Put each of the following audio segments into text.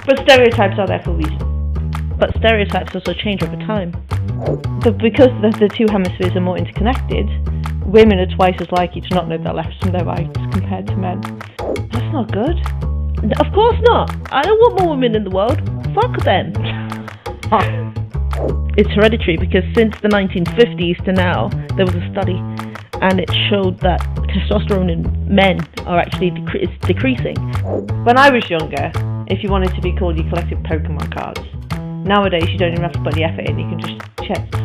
But stereotypes are there for a reason. But stereotypes also change over time. But because the two hemispheres are more interconnected, women are twice as likely to not know their lefts from their rights compared to men. That's not good. Of course not. I don't want more women in the world. Fuck them. It's hereditary because since the 1950s to now, there was a study and it showed that testosterone in men are actually decreasing. When I was younger, if you wanted to be called, you collected Pokemon cards. Nowadays, you don't even have to put the effort in. You can just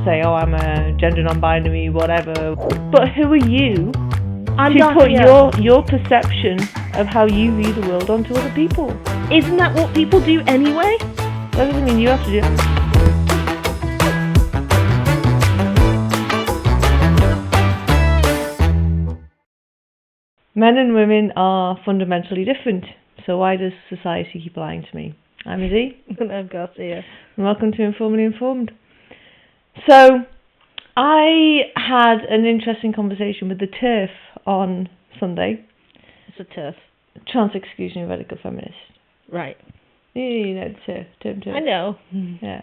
say, oh, I'm a gender non-binary, whatever. But who are you to put your perception of how you view the world onto other people? Isn't that what people do anyway? That doesn't mean you have to do it. Men and women are fundamentally different. So why does society keep lying to me? I'm Izzy. And I'm Garcia. And welcome to Informally Informed. So, I had an interesting conversation with the TERF on Sunday. It's a TERF. Trans Exclusionary Radical Feminist. Right. You know the term TERF. I know. Yeah.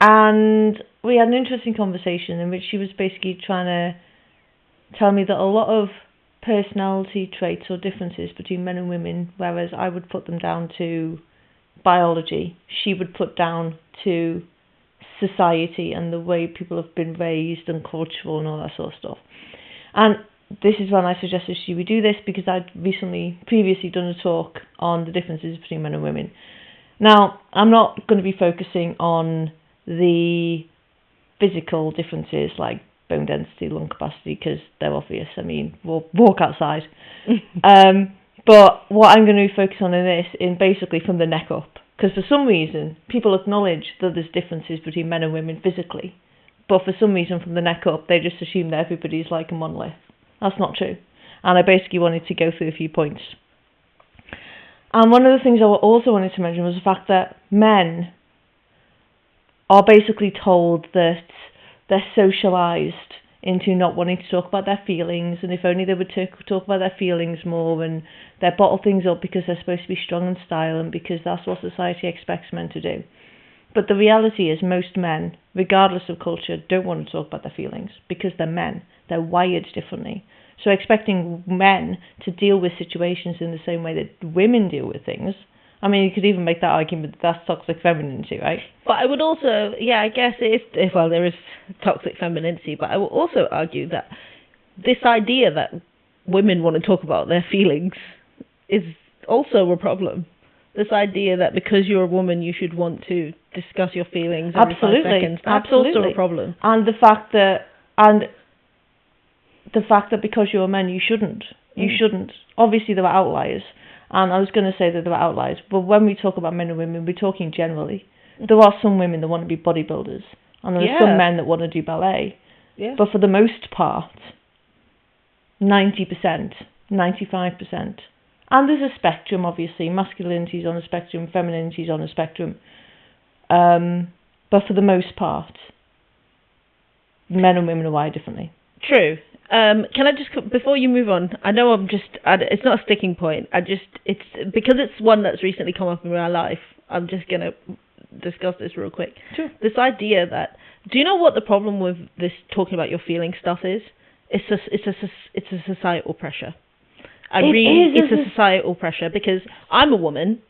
And we had an interesting conversation in which she was basically trying to tell me that a lot of personality traits or differences between men and women, whereas I would put them down to biology, she would put down to society and the way people have been raised and cultural and all that sort of stuff. And this is when I suggested we do this because I'd previously done a talk on the differences between men and women. Now, I'm not going to be focusing on the physical differences like bone density, lung capacity, because they're obvious. I mean, we'll walk outside. But what I'm going to focus on in this is basically from the neck up, because for some reason people acknowledge that there's differences between men and women physically, but for some reason from the neck up they just assume that everybody's like a monolith. That's not true. And I basically wanted to go through a few points. And one of the things I also wanted to mention was the fact that men are basically told that they're socialised into not wanting to talk about their feelings, and if only they would talk about their feelings more, and they bottle things up because they're supposed to be strong and style and because that's what society expects men to do. But the reality is most men, regardless of culture, don't want to talk about their feelings because they're men. They're wired differently. So expecting men to deal with situations in the same way that women deal with things, I mean, you could even make that argument that that's toxic femininity, right? But I would also, I guess it is, well, there is toxic femininity, but I will also argue that this idea that women want to talk about their feelings is also a problem. This idea that because you're a woman, you should want to discuss your feelings every 5 seconds. That's also a problem. And the fact that because you're a man, you shouldn't. You shouldn't. Obviously, there are outliers. And I was going to say that there are outliers, but when we talk about men and women, we're talking generally. There are some women that want to be bodybuilders, and there are some men that want to do ballet. Yeah. But for the most part, 90%, 95%. And there's a spectrum, obviously. Masculinity is on a spectrum, femininity is on a spectrum. But for the most part, men and women are wired differently. True. Can I just, before you move on, I know it's not a sticking point, it's because it's one that's recently come up in my life, I'm just going to discuss this real quick. Sure. This idea that, do you know what the problem with this talking about your feeling stuff is? It's a societal pressure. It's a societal pressure because I'm a woman.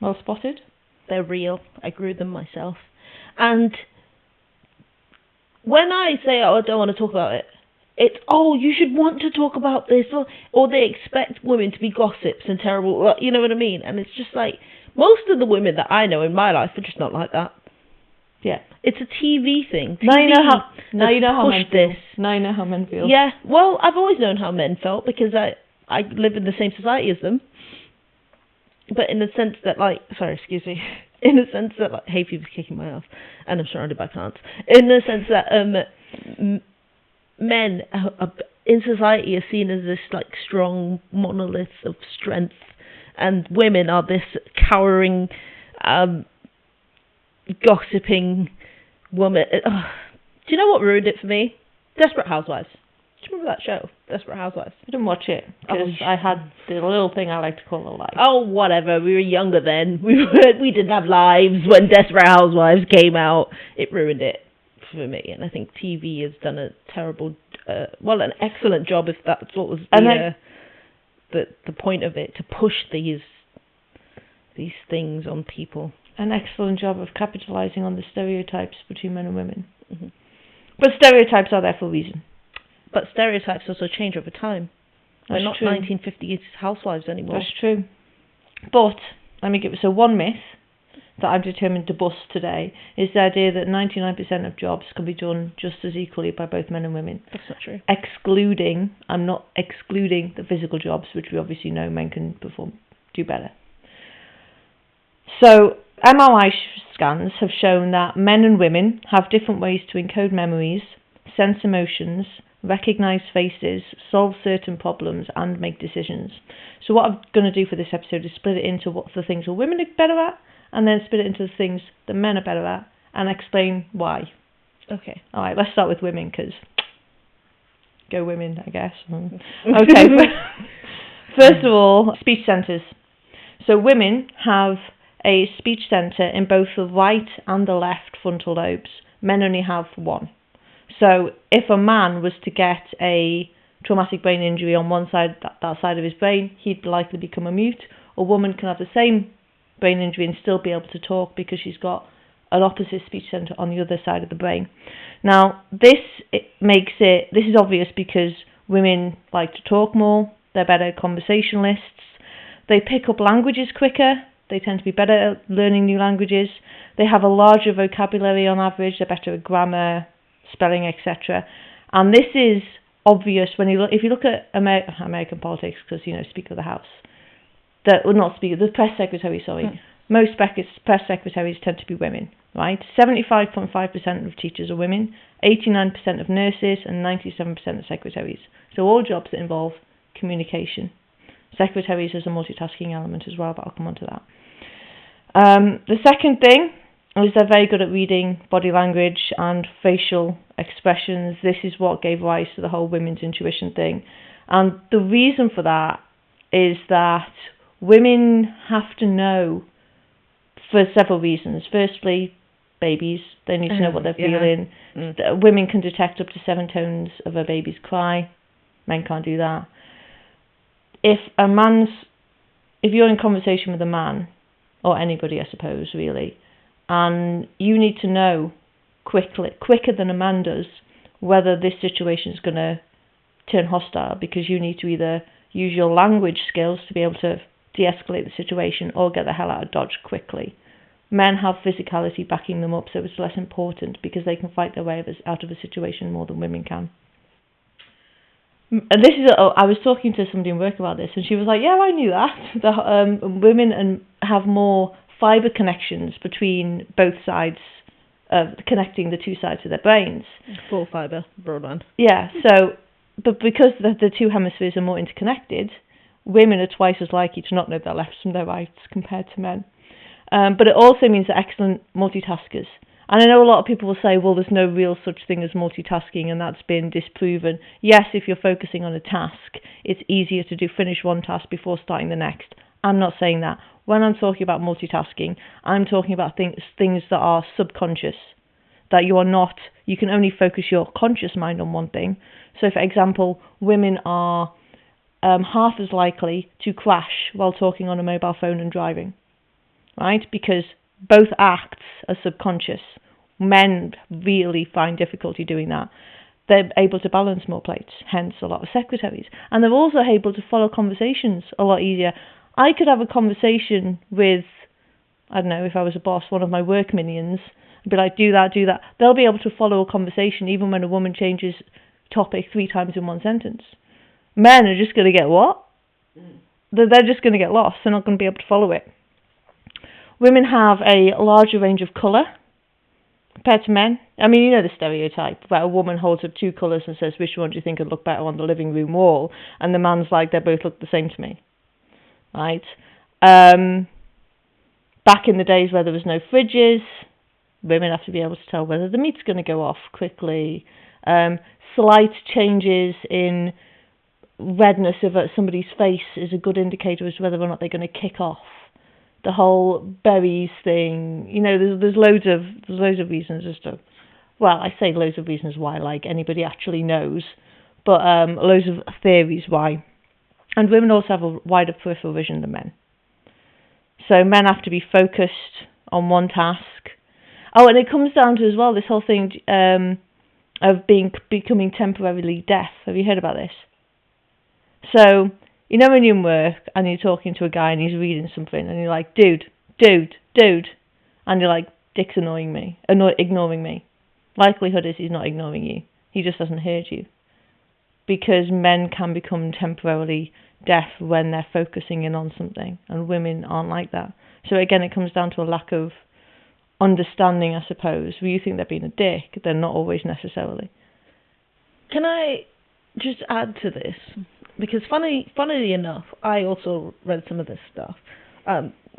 Well spotted. They're real. I grew them myself. And when I say, I don't want to talk about it, it's, you should want to talk about this, or they expect women to be gossips and terrible, you know what I mean? And it's just like, most of the women that I know in my life are just not like that. Yeah. It's a TV thing. Now you know how men feel. Now you know how men feel. Yeah, well, I've always known how men felt because I live in the same society as them. But in the sense that, in the sense that, hay fever's kicking my ass, and I'm surrounded by plants. In the sense that, men in society are seen as this strong monolith of strength, and women are this cowering, gossiping woman. Do you know what ruined it for me? Desperate Housewives. Do you remember that show, Desperate Housewives? I didn't watch it because I had the little thing I like to call a life. Oh, whatever. We were younger then. We didn't have lives when Desperate Housewives came out. It ruined it for me, and I think TV has done a terrible, an excellent job, if that's what was the point of it, to push these things on people. An excellent job of capitalising on the stereotypes between men and women. Mm-hmm. But stereotypes are there for a reason. But stereotypes also change over time. They're not true. 1950s housewives anymore. That's true. But let me give one myth that I'm determined to bust today is the idea that 99% of jobs can be done just as equally by both men and women. That's not true. I'm not excluding the physical jobs, which we obviously know men can do better. So MRI scans have shown that men and women have different ways to encode memories, sense emotions, recognise faces, solve certain problems, and make decisions. So what I'm going to do for this episode is split it into what the things that women are better at, and then split it into the things that men are better at, and explain why. Okay. All right, let's start with women, because go women, I guess. Okay. First of all, speech centres. So women have a speech centre in both the right and the left frontal lobes. Men only have one. So if a man was to get a traumatic brain injury on one side, that side of his brain, he'd likely become a mute. A woman can have the same brain injury and still be able to talk because she's got an opposite speech centre on the other side of the brain. Now, this is obvious because women like to talk more, they're better conversationalists, they pick up languages quicker, they tend to be better at learning new languages, they have a larger vocabulary on average, they're better at grammar, spelling, etc. And this is obvious if you look at American politics, because Speaker of the House, the press secretary, sorry. Most press secretaries tend to be women, right? 75.5% of teachers are women, 89% of nurses, and 97% of secretaries. So all jobs that involve communication. Secretaries has a multitasking element as well, but I'll come on to that. The second thing is they're very good at reading body language and facial expressions. This is what gave rise to the whole women's intuition thing. And the reason for that is that women have to know for several reasons. Firstly, babies, they need to know what they're feeling. Women can detect up to 7 tones of a baby's cry. Men can't do that. If you're in conversation with a man, or anybody I suppose really, and you need to know quicker than a man does, whether this situation is going to turn hostile, because you need to either use your language skills to be able to de-escalate the situation or get the hell out of Dodge quickly. Men have physicality backing them up, so it's less important because they can fight their way out of a situation more than women can. And I was talking to somebody in work about this, and she was like, yeah, I knew that. Women have more fibre connections between both sides, connecting the two sides of their brains. Full fibre, broadband. Yeah, but because the two hemispheres are more interconnected, women are twice as likely to not know their lefts from their rights compared to men. But it also means they're excellent multitaskers. And I know a lot of people will say, well, there's no real such thing as multitasking, and that's been disproven. Yes, if you're focusing on a task, it's easier to finish one task before starting the next. I'm not saying that. When I'm talking about multitasking, I'm talking about things that are subconscious, that you can only focus your conscious mind on one thing. So, for example, women are half as likely to crash while talking on a mobile phone and driving, right? Because both acts are subconscious. Men really find difficulty doing that. They're able to balance more plates, hence a lot of secretaries. And they're also able to follow conversations a lot easier. I could have a conversation with, I don't know, if I was a boss, one of my work minions, I'd be like, do that. They'll be able to follow a conversation even when a woman changes topic 3 times in one sentence. Men are just going to get what? They're just going to get lost. They're not going to be able to follow it. Women have a larger range of colour compared to men. I mean, you know the stereotype where a woman holds up 2 colours and says, which one do you think would look better on the living room wall? And the man's like, they both look the same to me. Right? Back in the days where there was no fridges, women have to be able to tell whether the meat's going to go off quickly. Slight changes in redness of somebody's face is a good indicator as to whether or not they're going to kick off. The whole berries thing, there's loads of reasons as to, well, I say loads of reasons why, like anybody actually knows, but loads of theories why. And women also have a wider peripheral vision than men. So men have to be focused on one task. Oh, and it comes down to as well this whole thing of becoming temporarily deaf. Have you heard about this? So, when you're in work and you're talking to a guy and he's reading something and you're like, dude, and you're like, Dick's ignoring me. Likelihood is he's not ignoring you. He just hasn't heard you. Because men can become temporarily deaf when they're focusing in on something, and women aren't like that. So again, it comes down to a lack of understanding, I suppose. Where you think they're being a dick, they're not always necessarily. Can I just add to this? Because funnily enough, I also read some of this stuff,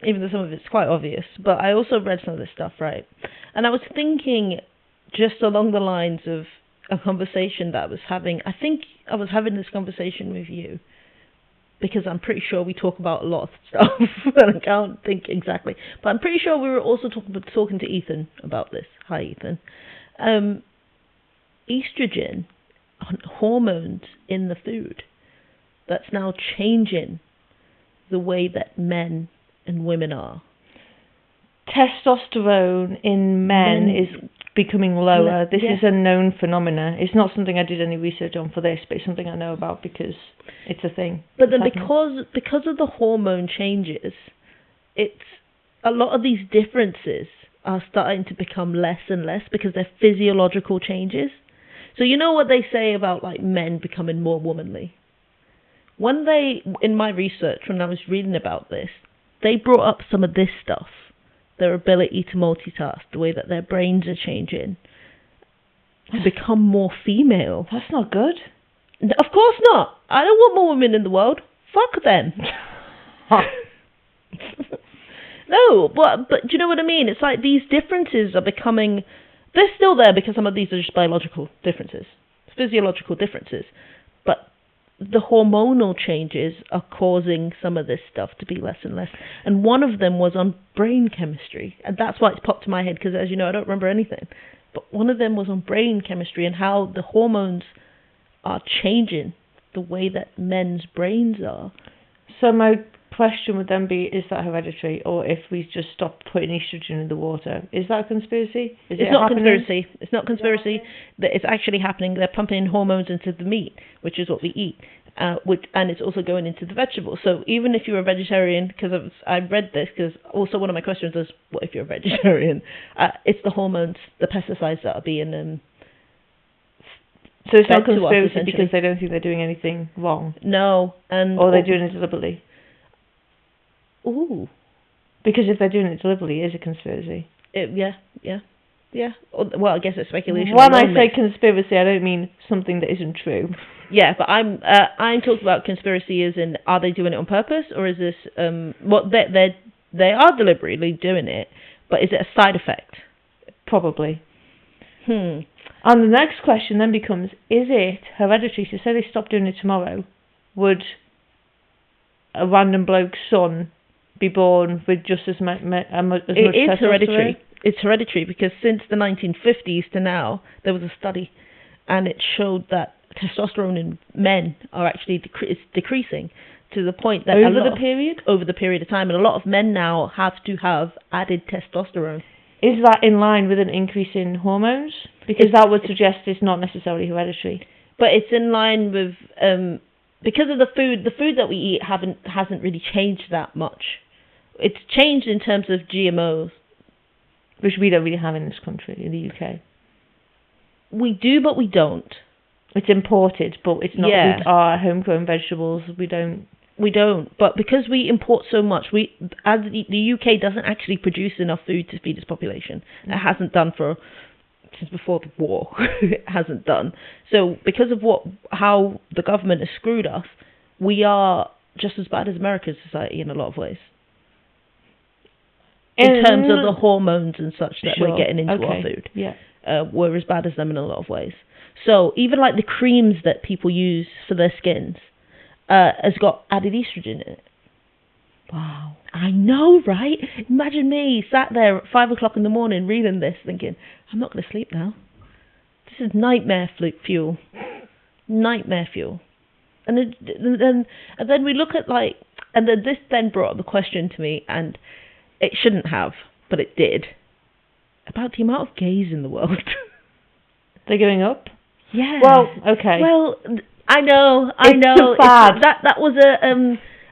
even though some of it's quite obvious, but I also read some of this stuff, right? And I was thinking just along the lines of a conversation that I was having. I think I was having this conversation with you because I'm pretty sure we talk about a lot of stuff, and I can't think exactly. But I'm pretty sure we were also talking to Ethan about this. Hi, Ethan. Estrogen, hormones in the food, that's now changing the way that men and women are. Testosterone in men is becoming lower. This is a known phenomenon. It's not something I did any research on for this, but it's something I know about because it's a thing. But then because of the hormone changes, it's a lot of these differences are starting to become less and less because they're physiological changes. So you know what they say about like men becoming more womanly? In my research, when I was reading about this, they brought up some of this stuff. Their ability to multitask, the way that their brains are changing to become more female. That's not good. Of course not. I don't want more women in the world. Fuck them. No, but do you know what I mean? It's like these differences are becoming... They're still there because some of these are just biological differences, physiological differences. But the hormonal changes are causing some of this stuff to be less and less. And one of them was on brain chemistry. And that's why it's popped to my head, because as you know, I don't remember anything. But one of them was on brain chemistry and how the hormones are changing the way that men's brains are. So my question would then be, is that hereditary? Or if we just stop putting estrogen in the water, is that a conspiracy? It's not conspiracy. It's not conspiracy. It's actually happening. They're pumping hormones into the meat, which is what we eat, and it's also going into the vegetables. So even if you're a vegetarian, because I read this, because also one of my questions is, what if you're a vegetarian? It's the hormones, the pesticides that are being... so it's not conspiracy because they don't think they're doing anything wrong? No. Or they're doing it deliberately? Ooh. Because if they're doing it deliberately, it is a conspiracy. Yeah. Well, I guess it's speculation. When I say conspiracy, I don't mean something that isn't true. Yeah, but I'm talking about conspiracy as in, are they doing it on purpose, or is this they are deliberately doing it, but is it a side effect? Probably. And the next question then becomes, is it hereditary? So say they stop doing it tomorrow, would a random bloke's son be born with just as much testosterone? It is hereditary. It's hereditary because since the 1950s to now, there was a study, and it showed that testosterone in men are actually decreasing to the point that over the period of time, and a lot of men now have to have added testosterone. Is that in line with an increase in hormones? Because that would suggest it's not necessarily hereditary. But it's in line with because of the food that we eat hasn't really changed that much. It's changed in terms of GMOs, which we don't really have in this country, in the UK. We do, but we don't. It's imported, but it's not. Yeah. Our homegrown vegetables, we don't. But because we import so much, as the UK doesn't actually produce enough food to feed its population. It hasn't done since before the war. It hasn't done. So because of how the government has screwed us, we are just as bad as America's society in a lot of ways. in terms of the hormones and such that Sure. we're getting into our Okay. food. Yeah. We're as bad as them in a lot of ways. So even like the creams that people use for their skins has got added estrogen in it. Wow. I know, right? Imagine me sat there at 5 o'clock in the morning reading this, thinking, I'm not going to sleep now. This is nightmare fuel. Nightmare fuel. And then we look at like, and then this then brought up the question to me, and it shouldn't have, but it did, about the amount of gays in the world. They're going up? Yeah. Well, okay. Well, I know. It's a fad. That was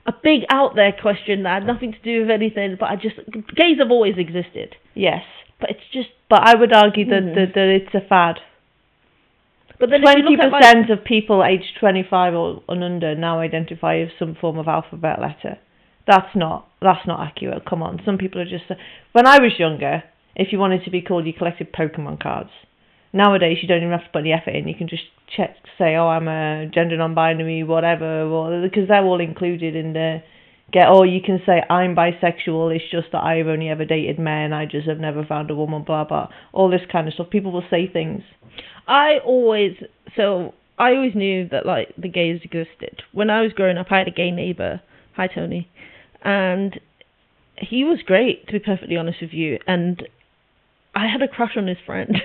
a big out there question that had nothing to do with anything, but gays have always existed. Yes. But it's just... But I would argue that it's a fad. But then 20% of people aged 25 or under now identify as some form of alphabet letter. That's not accurate. Come on. Some people are just... When I was younger, if you wanted to be called, you collected Pokemon cards. Nowadays, you don't even have to put any effort in. You can just say, oh, I'm a gender non-binary, whatever, because they're all included in the... Or you can say, I'm bisexual, it's just that I've only ever dated men, I just have never found a woman, blah, blah. All this kind of stuff. People will say things. I always knew that, like, the gays existed. When I was growing up, I had a gay neighbour. Hi, Tony. And he was great, to be perfectly honest with you. And I had a crush on his friend.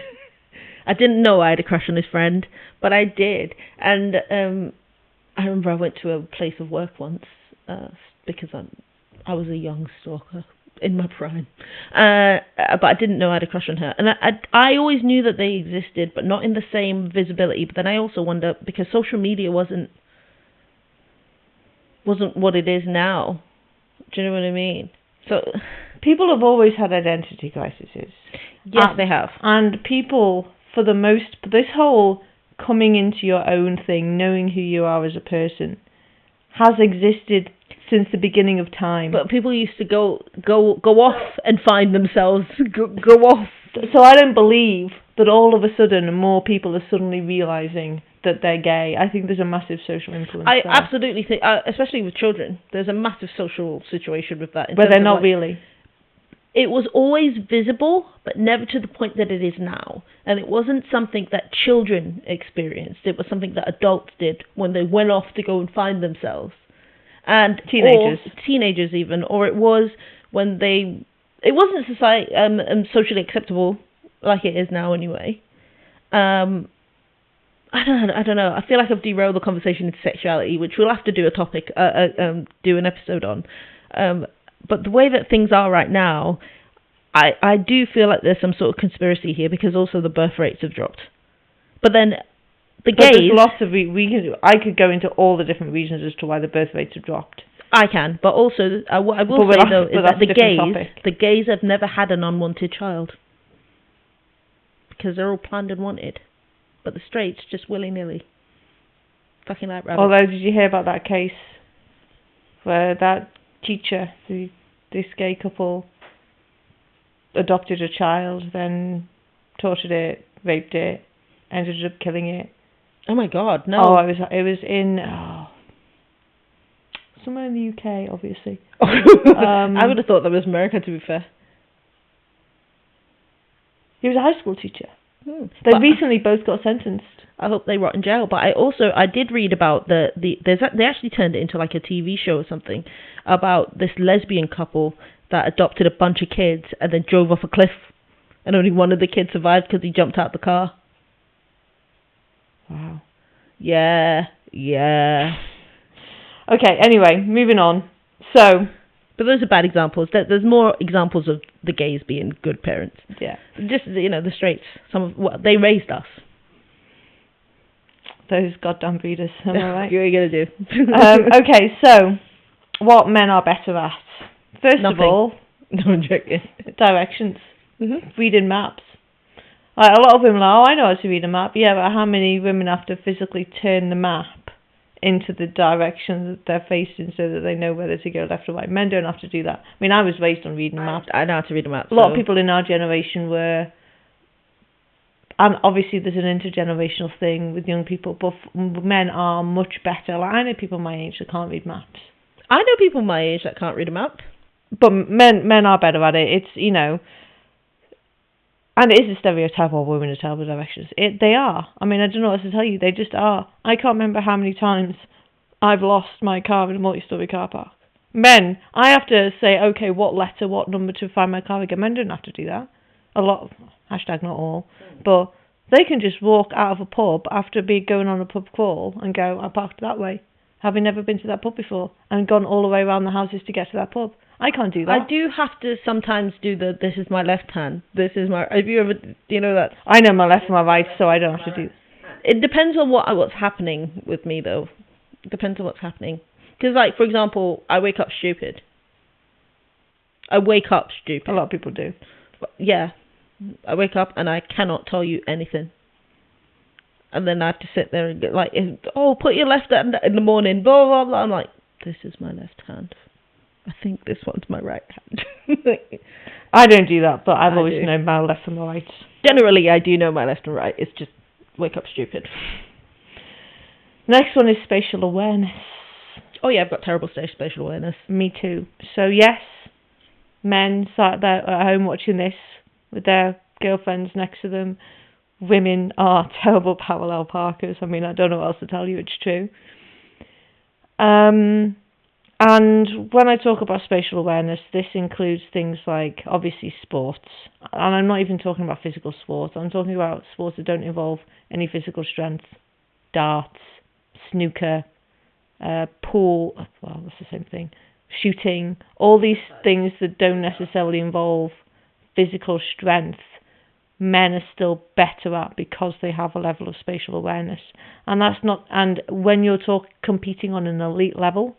I didn't know I had a crush on his friend, but I did. And I remember I went to a place of work once because I was a young stalker in my prime. But I didn't know I had a crush on her. And I always knew that they existed, but not in the same visibility. But then I also wonder, because social media wasn't what it is now. Do you know what I mean? So people have always had identity crises. Yes, they have. And people, for the most, this whole coming into your own thing, knowing who you are as a person, has existed since the beginning of time. But people used to go off and find themselves, go off. So I don't believe that all of a sudden more people are suddenly realising that they're gay. I think there's a massive social influence I there. absolutely think, especially with children, there's a massive social situation with that. Where they're not really. It was always visible, but never to the point that it is now. And it wasn't something that children experienced. It was something that adults did when they went off to go and find themselves. And teenagers even, or it was when it wasn't socially acceptable like it is now anyway. I don't know. I feel like I've derailed the conversation into sexuality, which we'll have to do do an episode on. But the way that things are right now, I do feel like there's some sort of conspiracy here, because also the birth rates have dropped. But then the gays... There's lots of I could go into all the different reasons as to why the birth rates have dropped. I can, but also what I will say though is that the gays have never had an unwanted child, because they're all planned and wanted. But the straights just willy-nilly. Fucking like rabbits. Although, did you hear about that case where that teacher, this gay couple, adopted a child, then tortured it, raped it, ended up killing it? Oh my God, no. Oh, it was in somewhere in the UK, obviously. I would have thought that was America, to be fair. He was a high school teacher. They recently both got sentenced. I hope they rot in jail. But I did read about they actually turned it into like a TV show or something about this lesbian couple that adopted a bunch of kids and then drove off a cliff, and only one of the kids survived because he jumped out the car. Wow. Yeah. Okay, anyway, moving on. So... But those are bad examples. There's more examples of the gays being good parents. Yeah. Just, the straights. They raised us. Those goddamn breeders, am I right? What are you going to do? Okay, so, what men are better at? First Nothing. of all... No, I'm joking. Directions. Mm-hmm. Reading maps. Like, a lot of women are like, I know how to read a map. Yeah, but how many women have to physically turn the map into the direction that they're facing so that they know whether to go left or right? Men don't have to do that. I mean, I was raised on reading maps. I know how to read a map. A lot of people in our generation were, and obviously there's an intergenerational thing with young people, but men are much better. Like, I know people my age that can't read maps. I know people my age that can't read a map. But men are better at it. It's, you know, and it is a stereotype of women in terrible directions. They are. I mean, I don't know what else to tell you. They just are. I can't remember how many times I've lost my car in a multi-story car park. Men, I have to say, okay, what letter, what number to find my car again. Men don't have to do that. A lot, hashtag not all, but they can just walk out of a pub after going on a pub crawl and go, I parked that way, having never been to that pub before, and gone all the way around the houses to get to that pub. I can't do that. I do have to sometimes do this is my left hand, this is my, have you ever, do you know that? I know my left and my right, so I don't have to do. It depends on what's happening with me, though. It depends on what's happening. Because, like, for example, I wake up stupid. A lot of people do. But, yeah. I wake up and I cannot tell you anything. And then I have to sit there and get, like, put your left hand in the morning, blah, blah, blah. I'm like, this is my left hand. I think this one's my right hand. I don't do that, but I've always known my left and my right. Generally, I do know my left and right. It's just wake up stupid. Next one is spatial awareness. Oh yeah, I've got terrible spatial awareness. Me too. So yes, men sat there at home watching this with their girlfriends next to them. Women are terrible parallel parkers. I mean, I don't know what else to tell you. It's true. And when I talk about spatial awareness, this includes things like, obviously, sports. And I'm not even talking about physical sports. I'm talking about sports that don't involve any physical strength. Darts, snooker, pool, well, that's the same thing. Shooting, all these things that don't necessarily involve physical strength, men are still better at because they have a level of spatial awareness. And that's not, and when you're competing on an elite level,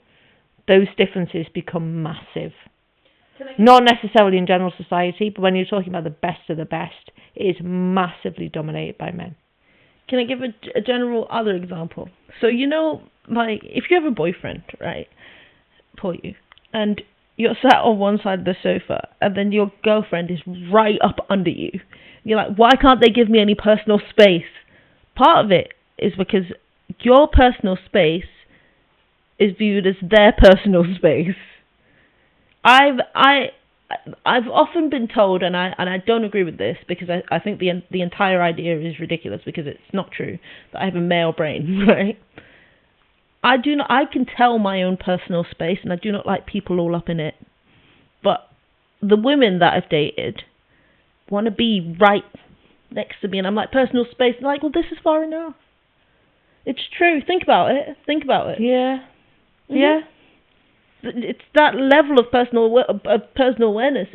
those differences become massive. Not necessarily in general society, but when you're talking about the best of the best, it is massively dominated by men. Can I give a general other example? So, you know, like, if you have a boyfriend, right, for you, and you're sat on one side of the sofa, and then your girlfriend is right up under you, you're like, why can't they give me any personal space? Part of it is because your personal space is viewed as their personal space. I've often been told, and I don't agree with this, because I think the entire idea is ridiculous, because it's not true, that I have a male brain, right? I can tell my own personal space, and I do not like people all up in it. But the women that I've dated want to be right next to me, and I'm like, personal space, and like, well, this is far enough. It's true. Think about it. Yeah. Mm-hmm. Yeah. It's that level of personal awareness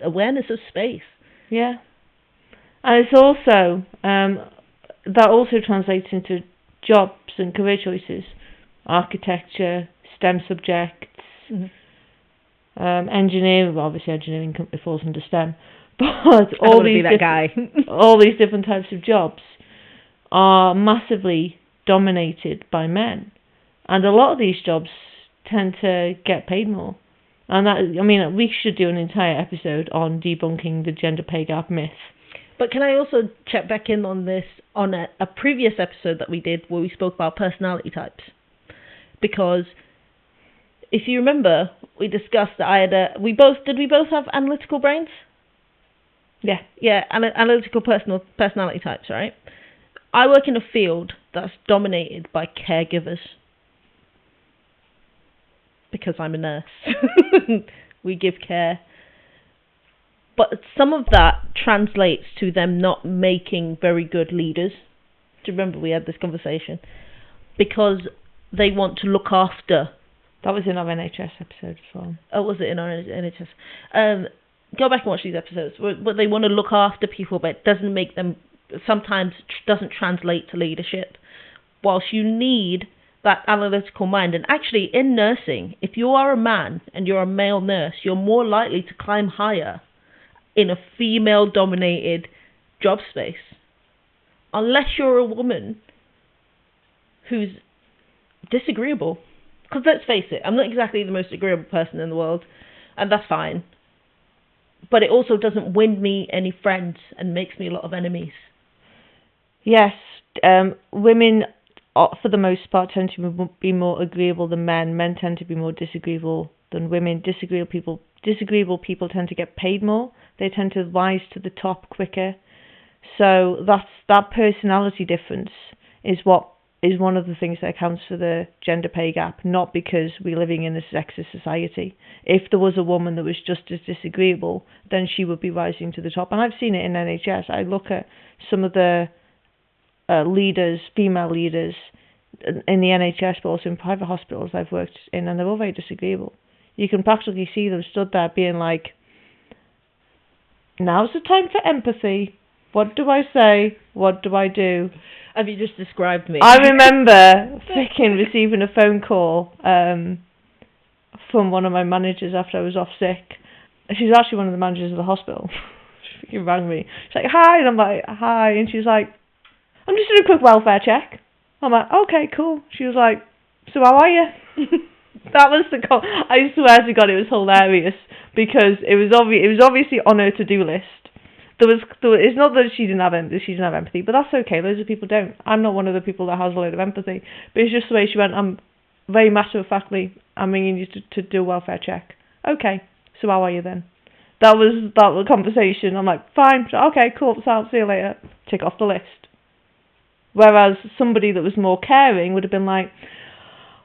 of space. Yeah. And it's also, that also translates into jobs and career choices. Architecture, STEM subjects, engineering, well, obviously engineering falls under STEM, but all these different types of jobs are massively dominated by men. And a lot of these jobs tend to get paid more. And that, I mean, we should do an entire episode on debunking the gender pay gap myth. But can I also check back in on this on a previous episode that we did where we spoke about personality types? Because if you remember, we discussed that we both have analytical brains? Yeah, analytical personality types, right? I work in a field that's dominated by caregivers. Because I'm a nurse. We give care. But some of that translates to them not making very good leaders. Do you remember we had this conversation? Because they want to look after. That was in our NHS episode as well. Oh, was it in our NHS? Go back and watch these episodes. But they want to look after people, but it doesn't make them, sometimes doesn't translate to leadership. Whilst you need that analytical mind. And actually, in nursing, if you are a man and you're a male nurse, you're more likely to climb higher in a female-dominated job space. Unless you're a woman who's disagreeable. Because let's face it, I'm not exactly the most agreeable person in the world, and that's fine. But it also doesn't win me any friends and makes me a lot of enemies. Yes, women, for the most part, tend to be more agreeable than men. Men tend to be more disagreeable than women. Disagreeable people disagreeable people tend to get paid more. They tend to rise to the top quicker. So that personality difference is one of the things that accounts for the gender pay gap, not because we're living in a sexist society. If there was a woman that was just as disagreeable, then she would be rising to the top. And I've seen it in NHS. I look at some of the leaders, female leaders in the NHS, but also in private hospitals I've worked in, and they're all very disagreeable. You can practically see them stood there being like, now's the time for empathy. What do I say? What do I do? Have you just described me? I remember receiving a phone call from one of my managers after I was off sick. She's actually one of the managers of the hospital. She rang me. She's like, hi, and I'm like, hi, and she's like, I'm just doing a quick welfare check. I'm like, okay, cool. She was like, so how are you? That was the call. I swear to God, it was hilarious because it was obviously on her to-do list. It's not that she didn't have empathy, but that's okay. Loads of people don't. I'm not one of the people that has a load of empathy, but it's just the way she went. I'm very matter-of-factly, I'm ringing you to do a welfare check. Okay, so how are you then? That was the conversation. I'm like, fine, okay, cool, so I'll see you later. Tick off the list. Whereas somebody that was more caring would have been like,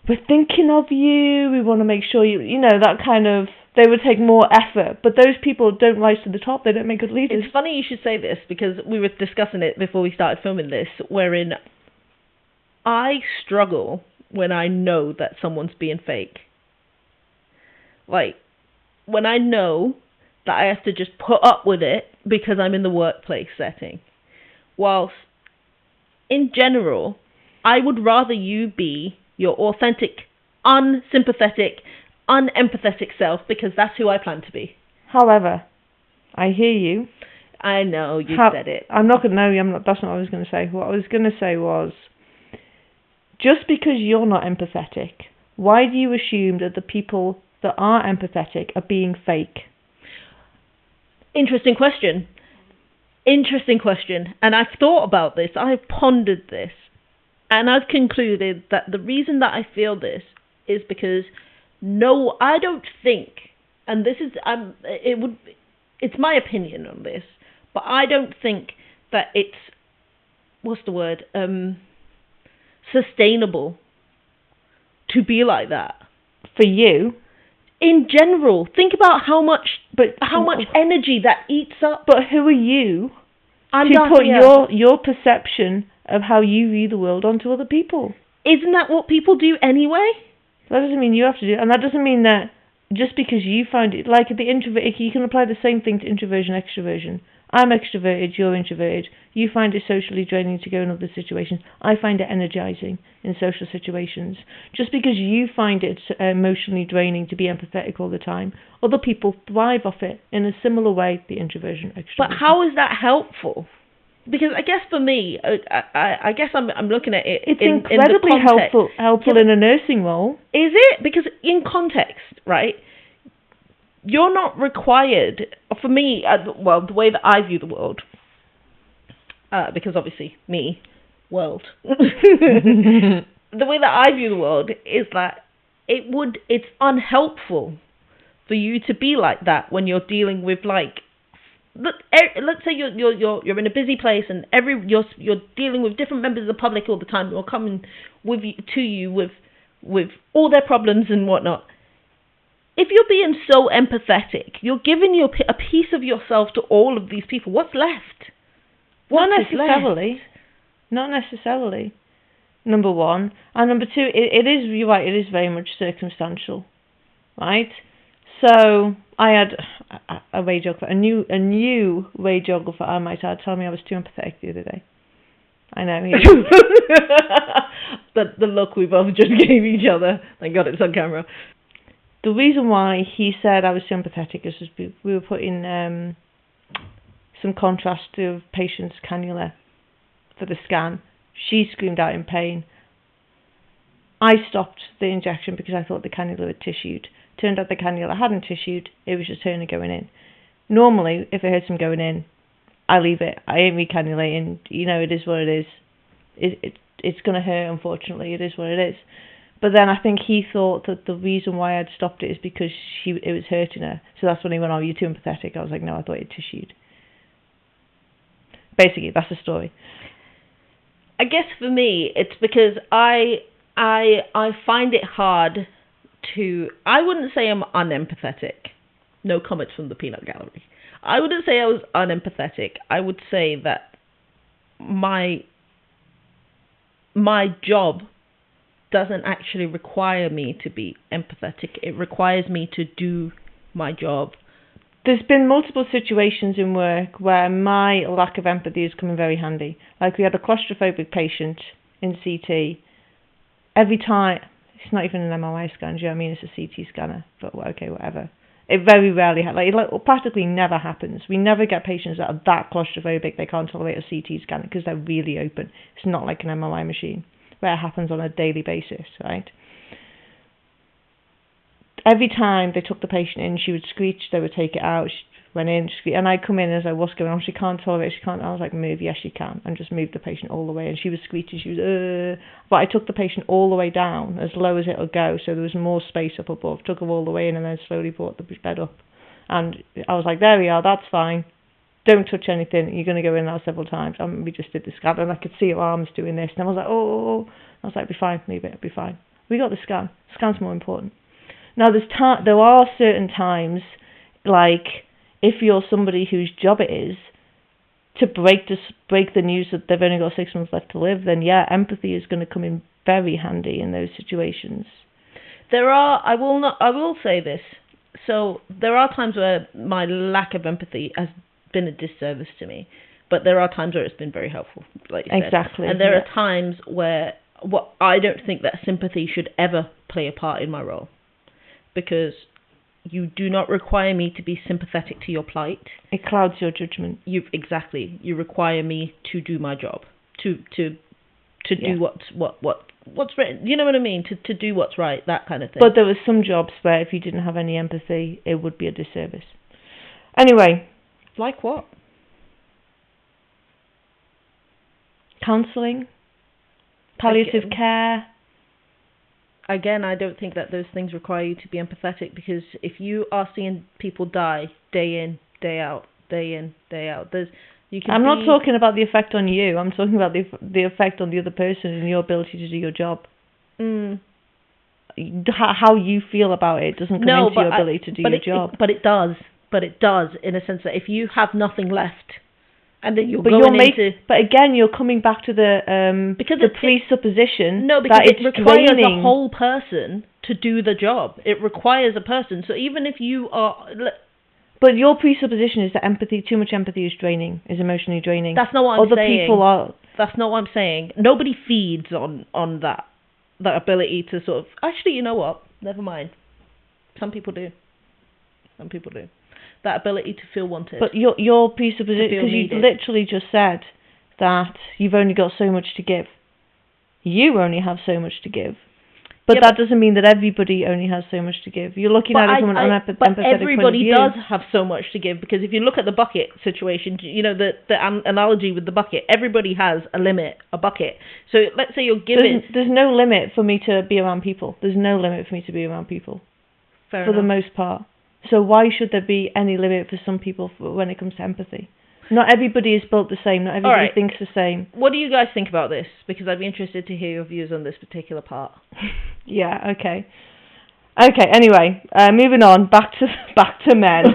we're thinking of you, we want to make sure you know, that kind of, they would take more effort. But those people don't rise to the top, they don't make good leaders. It's funny you should say this, because we were discussing it before we started filming this, wherein I struggle when I know that someone's being fake. Like, when I know that I have to just put up with it because I'm in the workplace setting. Whilst, in general, I would rather you be your authentic, unsympathetic, unempathetic self, because that's who I plan to be. However, I hear you. I know, you said it. I'm not going to know, that's not what I was going to say. What I was going to say was, just because you're not empathetic, why do you assume that the people that are empathetic are being fake? Interesting question. And I've thought about this, I've pondered this, and I've concluded that the reason that I feel this is because I don't think, and this is, it's my opinion on this, but I don't think that it's, sustainable to be like that. For you? In general, think about how much energy that eats up. But who are you to put your perception of how you view the world onto other people? Isn't that what people do anyway? That doesn't mean you have to do it, and that doesn't mean that just because you find it, like the introvert, you can apply the same thing to introversion, extroversion. I'm extroverted, you're introverted. You find it socially draining to go in other situations. I find it energizing in social situations. Just because you find it emotionally draining to be empathetic all the time, other people thrive off it in a similar way, the introversion, extroversion. But how is that helpful? Because I guess for me, I guess I'm looking at it. It's incredibly helpful in a nursing role. Is it? Because in context, right? You're not required, for me, the way that I view the world, because obviously world. The way that I view the world is that it's unhelpful for you to be like that when you're dealing with, like, let's say you're in a busy place and you're dealing with different members of the public all the time who are coming to you with all their problems and whatnot. If you're being so empathetic, you're giving a piece of yourself to all of these people. What's left? Not necessarily. Number one. And number two, you're right, it is very much circumstantial. Right? So, I had a radiographer, a new radiographer, I might add, tell me I was too empathetic the other day. I know. The look we both just gave each other. Thank God it's on camera. The reason why he said I was sympathetic is we were putting some contrast to a patient's cannula for the scan. She screamed out in pain. I stopped the injection because I thought the cannula had tissued. Turned out the cannula hadn't tissued, it was just her going in. Normally, if it hurts him going in, I leave it. I ain't recannulating. You know, it is what it is. It's going to hurt, unfortunately. It is what it is. But then I think he thought that the reason why I'd stopped it is because it was hurting her. So that's when he went, "Oh, you're too empathetic." I was like, "No, I thought it tissued." Basically, that's the story. I guess for me, it's because I find it hard to. I wouldn't say I'm unempathetic. No comments from the peanut gallery. I wouldn't say I was unempathetic. I would say that my job doesn't actually require me to be empathetic. It requires me to do my job. There's been multiple situations in work where my lack of empathy has come in very handy. Like we had a claustrophobic patient in CT. Every time, it's not even an MRI scan, do you know what I mean? It's a CT scanner, but okay, whatever. It very rarely, practically never happens. We never get patients that are that claustrophobic they can't tolerate a CT scanner because they're really open. It's not like an MRI machine where it happens on a daily basis, right? Every time they took the patient in, she would screech, they would take it out, she went in, screech, and I'd come in as I was going on, she can't tolerate it, she can't, I was like, move, yes you can, and just moved the patient all the way, and she was screeching, she was, but I took the patient all the way down, as low as it would go, so there was more space up above, took her all the way in, and then slowly brought the bed up, and I was like, there we are, that's fine, don't touch anything, you're going to go in now several times, and we just did the scan, and I could see her arms doing this, and I was like, oh, I was like, be fine, leave it, be fine, we got the scan's more important. Now, there are certain times, like if you're somebody whose job it is to break the news that they've only got 6 months left to live, then yeah, empathy is going to come in very handy in those situations. I will say this. So there are times where my lack of empathy has been a disservice to me, but there are times where it's been very helpful, like you said. Exactly. And there are times where I don't think that sympathy should ever play a part in my role. Because you do not require me to be sympathetic to your plight. It clouds your judgment. You require me to do my job, to do what's written. You know what I mean? To do what's right, that kind of thing. But there were some jobs where if you didn't have any empathy, it would be a disservice. Anyway, like what? Counselling, palliative care. Again, I don't think that those things require you to be empathetic, because if you are seeing people die day in, day out, I'm not talking about the effect on you. I'm talking about the effect on the other person and your ability to do your job. How you feel about it doesn't come into your ability to do your job. But it does. But it does, in a sense that if you have nothing left, and then but again, you're coming back to the presupposition. No, because that it requires a whole person to do the job. It requires a person. So even if you are... But your presupposition is that too much empathy is draining, is emotionally draining. That's not what I'm saying. Other people are... That's not what I'm saying. Nobody feeds on that ability to sort of... Actually, you know what? Never mind. Some people do. That ability to feel wanted. But your presupposition, because you literally just said that you've only got so much to give. You only have so much to give. But that doesn't mean that everybody only has so much to give. You're looking at it from an unempathetic point of view. But everybody does have so much to give, because if you look at the bucket situation, you know, the analogy with the bucket, everybody has a limit, a bucket. So let's say you're giving... There's no limit for me to be around people. There's no limit for me to be around people. Fair enough. For the most part. So why should there be any limit for some people when it comes to empathy? Not everybody is built the same. Not everybody thinks the same. What do you guys think about this? Because I'd be interested to hear your views on this particular part. Yeah, okay. Okay, anyway, moving on, back to men.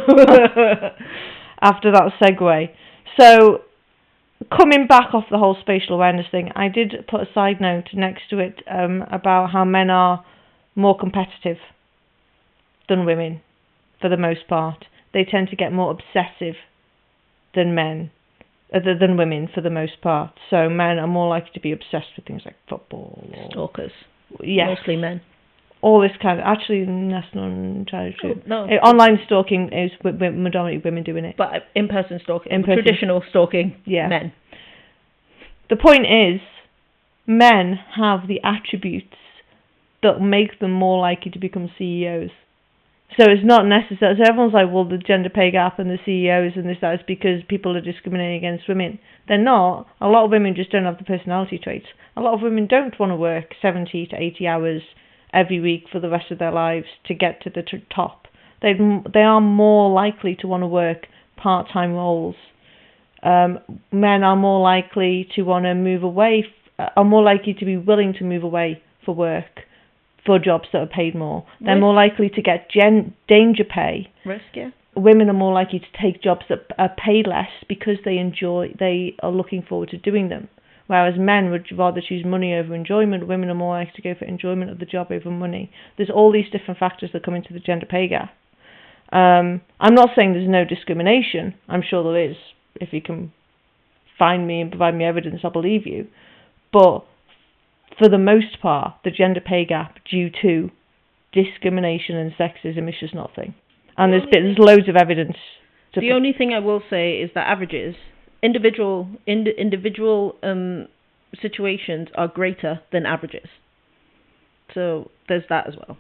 After that segue. So, coming back off the whole spatial awareness thing, I did put a side note next to it about how men are more competitive than women. For the most part, they tend to get more obsessive than women for the most part. So men are more likely to be obsessed with things like football. Stalkers. Yes. Mostly men. All this kind of... Actually, that's not entirely true. No. Online stalking is predominantly women doing it. But in-person stalking, traditional stalking, men. The point is, men have the attributes that make them more likely to become CEOs. So it's not necessary. So everyone's like, well, the gender pay gap and the CEOs and that is because people are discriminating against women. They're not. A lot of women just don't have the personality traits. A lot of women don't want to work 70 to 80 hours every week for the rest of their lives to get to the top. They are more likely to want to work part-time roles. Men are more likely to want to move away, are more likely to be willing to move away for work, for jobs that are paid more. They're more likely to get danger pay. Risk, yeah. Women are more likely to take jobs that are paid less because they are looking forward to doing them. Whereas men would rather choose money over enjoyment. Women are more likely to go for enjoyment of the job over money. There's all these different factors that come into the gender pay gap. I'm not saying there's no discrimination. I'm sure there is. If you can find me and provide me evidence, I'll believe you. But for the most part, the gender pay gap due to discrimination and sexism is just not a thing. And there's loads of evidence. The only thing I will say is that averages, individual situations are greater than averages. So there's that as well.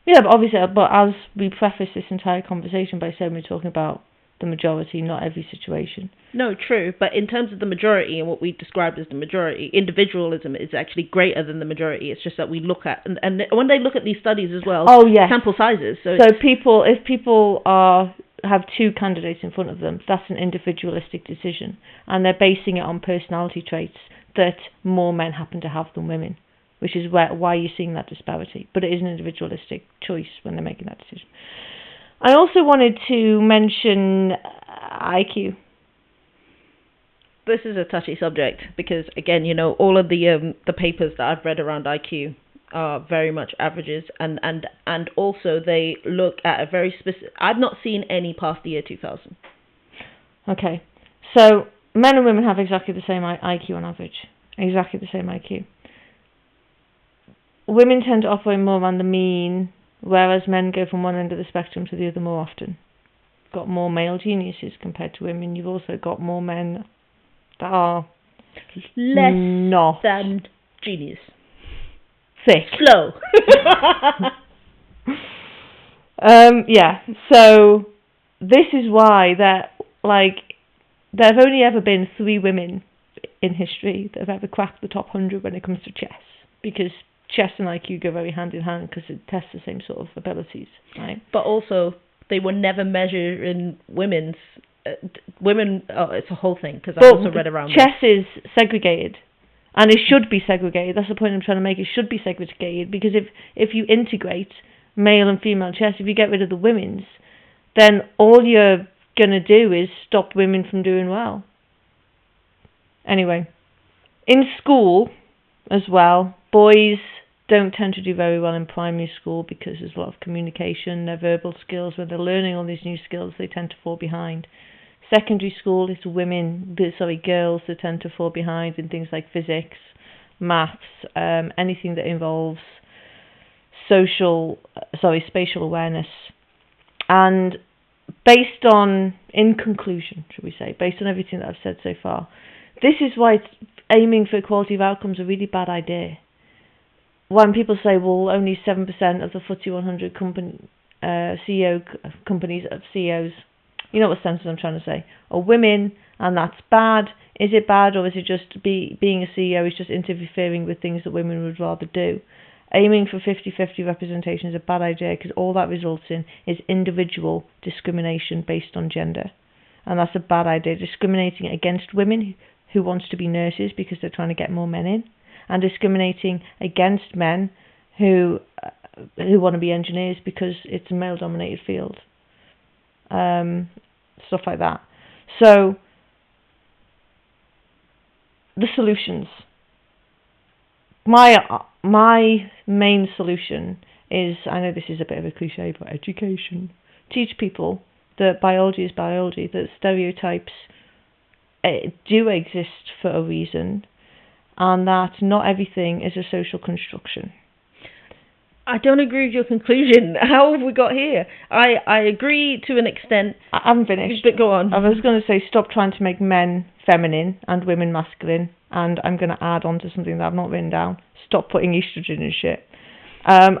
Yeah, but obviously, as we preface this entire conversation by saying we're talking about the majority, not every situation. No, true. But in terms of the majority and what we described as the majority, individualism is actually greater than the majority. It's just that we look at, and when they look at these studies as well, sample sizes. So if people have two candidates in front of them, that's an individualistic decision. And they're basing it on personality traits that more men happen to have than women, which is why you're seeing that disparity. But it is an individualistic choice when they're making that decision. I also wanted to mention IQ. This is a touchy subject because, again, all of the papers that I've read around IQ are very much averages, and also they look at a very specific. I've not seen any past the year 2000. Okay, so men and women have exactly the same IQ on average, exactly the same IQ. Women tend to operate more around the mean, whereas men go from one end of the spectrum to the other more often. Got more male geniuses compared to women. You've also got more men that are less than genius. Thick. Slow. Yeah, so this is why there have only ever been 3 women in history that have ever cracked the top 100 when it comes to chess, because chess and IQ go very hand in hand because it tests the same sort of abilities, right? But also, they were never measured in women's. It's a whole thing, because I also read around chess is segregated, and it should be segregated. That's the point I'm trying to make. It should be segregated, because if you integrate male and female chess, if you get rid of the women's, then all you're going to do is stop women from doing well. Anyway, in school as well, boys don't tend to do very well in primary school because there's a lot of communication, their verbal skills. When they're learning all these new skills, they tend to fall behind. Secondary school, it's girls that tend to fall behind in things like physics, maths, anything that involves spatial awareness. And in conclusion, should we say, based on everything that I've said so far, this is why aiming for equality of outcomes is a really bad idea. When people say, well, only 7% of the FTSE 100 CEO companies of CEOs, you know what sentence I'm trying to say, are women, and that's bad. Is it bad, or is it just being a CEO is just interfering with things that women would rather do? Aiming for 50-50 representation is a bad idea, because all that results in is individual discrimination based on gender. And that's a bad idea. Discriminating against women who wants to be nurses because they're trying to get more men in, and discriminating against men who want to be engineers because it's a male-dominated field. Stuff like that. So, the solutions. My main solution is, I know this is a bit of a cliche, but education. Teach people that biology is biology, that stereotypes do exist for a reason, and that not everything is a social construction. I don't agree with your conclusion. How have we got here? I agree to an extent. I haven't finished. But go on. I was going to say, stop trying to make men feminine and women masculine, and I'm going to add on to something that I've not written down. Stop putting estrogen in shit. And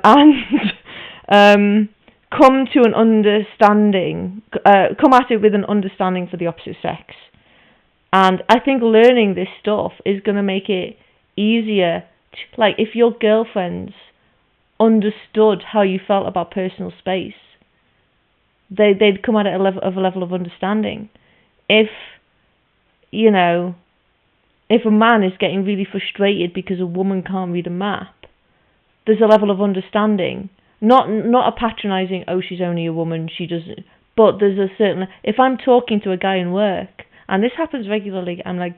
come to an understanding, come at it with an understanding for the opposite sex. And I think learning this stuff is going to make it easier. Like, if your girlfriends understood how you felt about personal space, they'd come at it a level of understanding. If, you know, if a man is getting really frustrated because a woman can't read a map, there's a level of understanding. Not a patronising, oh, she's only a woman, she doesn't. But there's a certain... If I'm talking to a guy in work, and this happens regularly, I'm like,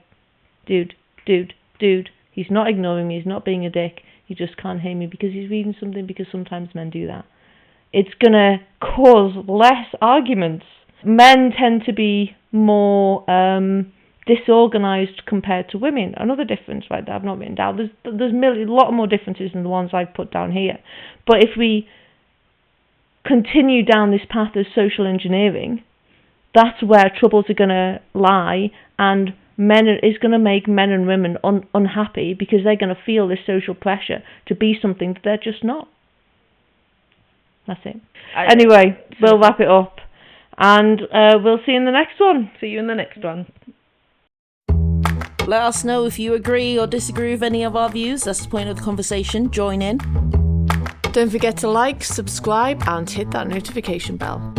dude, he's not ignoring me, he's not being a dick, he just can't hear me because he's reading something, because sometimes men do that. It's going to cause less arguments. Men tend to be more disorganised compared to women. Another difference, right, that I've not written down. There's a lot more differences than the ones I've put down here. But if we continue down this path of social engineering, that's where troubles are going to lie, and is going to make men and women unhappy, because they're going to feel this social pressure to be something that they're just not. That's it. Anyway, we'll wrap it up, and we'll see you in the next one. See you in the next one. Let us know if you agree or disagree with any of our views. That's the point of the conversation. Join in. Don't forget to like, subscribe, and hit that notification bell.